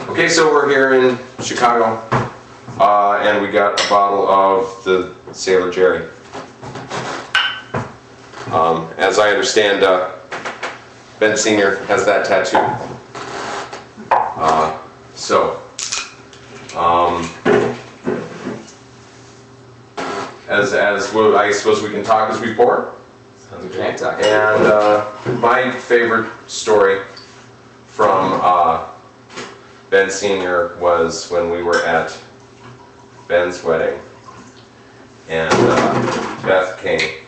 Okay, so we're here in Chicago, and we got a bottle of the Sailor Jerry. As I understand, Ben Sr. has that tattoo. As well, I suppose we can talk as we pour. Sounds great. And my favorite story from Ben Sr. was when we were at Ben's wedding, and Beth came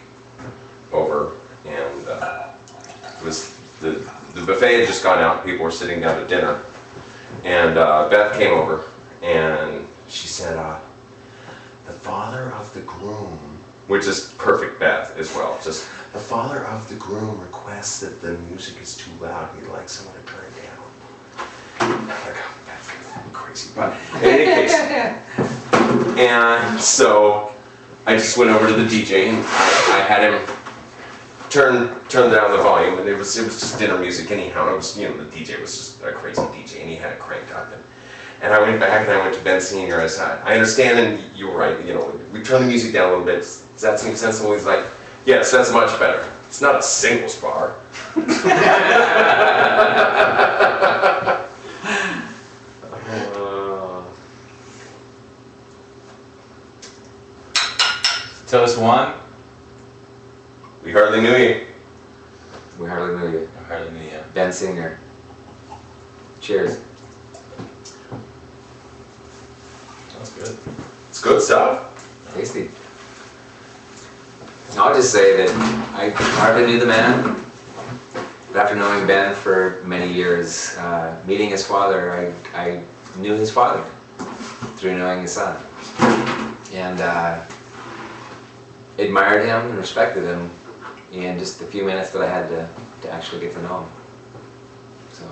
over, and it was the buffet had just gone out. People were sitting down to dinner, and Beth came over, and she said, "The father of the groom," which is perfect Beth as well. Just the father of the groom requests that the music is too loud. He'd like someone to turn it down. Like, oh, that's crazy, but in any case, and so I just went over to the DJ and I had him turn down the volume, and it was just dinner music anyhow. It was, you know, the DJ was just a crazy DJ, and he had it cranked up. And I went back and I went to Ben Sr. I said, "I understand, and you were right. You know, we turn the music down a little bit. Does that seem sensible?" He's like, "Yes, that's much better. It's not a singles bar." Toast one. We hardly knew you. We hardly knew you. I hardly knew you. Ben Sr. Cheers. That's good. It's good stuff. Tasty. I'll just say that I hardly knew the man, but after knowing Ben for many years, meeting his father, I knew his father through knowing his son, and admired him and respected him in just the few minutes that I had to actually get to know him. So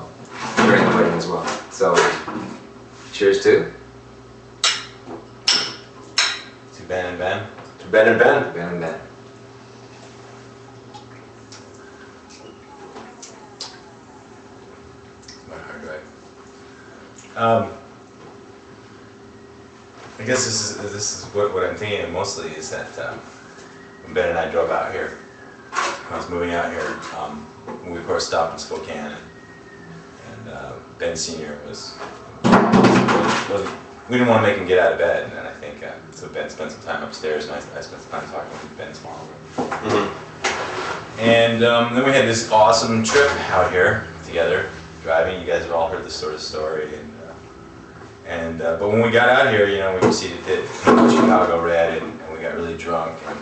during the wedding as well. So cheers to Ben and Ben. To Ben and Ben. Ben and Ben. My heart right. I guess this is what I'm thinking mostly is that when Ben and I drove out here, when I was moving out here, we of course stopped in Spokane, and Ben Sr. we didn't want to make him get out of bed, and I think so Ben spent some time upstairs, and I spent some time talking with Ben's mom. Mm-hmm. And then we had this awesome trip out here together, driving. You guys have all heard this sort of story, but when we got out here, you know, we proceeded to hit Chicago Red, and we got really drunk. And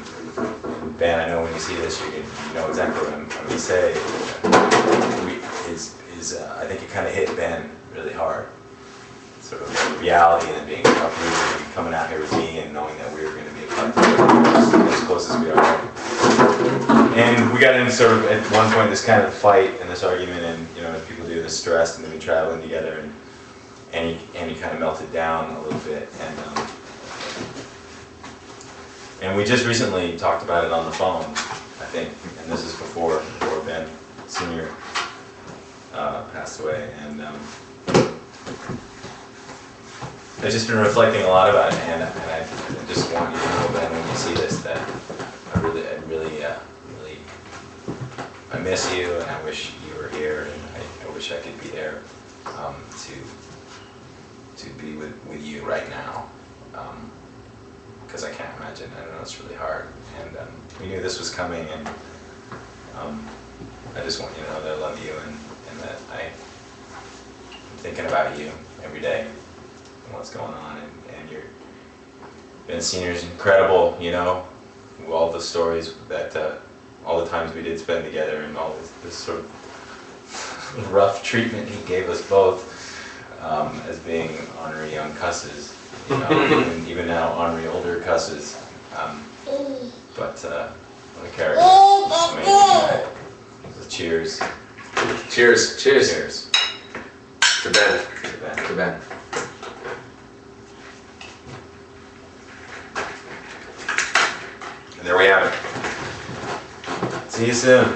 Ben, I know when you see this, you know exactly what I'm going to say. I think it kind of hit Ben really hard. Sort of reality and being uprooted and coming out here with me and knowing that we were going to be a part as close as we are. And we got into sort of at one point this kind of fight and this argument, and you know, as people do, this stress, and then we traveling together, and he kind of melted down a little bit, and we just recently talked about it on the phone, I think, and this is before Ben Sr. Passed away, and I've just been reflecting a lot about it, and I just want you to know, Ben, when you see this, that I really I miss you, and I wish you were here, and I wish I could be there to be with you right now, because I can't imagine. I know it's really hard, and we knew this was coming, and I just want you to know that I love you, and that I'm thinking about you every day and what's going on, and your Ben Sr.'s incredible, you know, all the stories that all the times we did spend together, and all this sort of rough treatment he gave us both as being ornery young cusses, you know, even now ornery older cusses, but what a character. Amazing. So cheers. Cheers. Cheers. Cheers. To Ben. To Ben. To Ben. And there we have it. See you soon.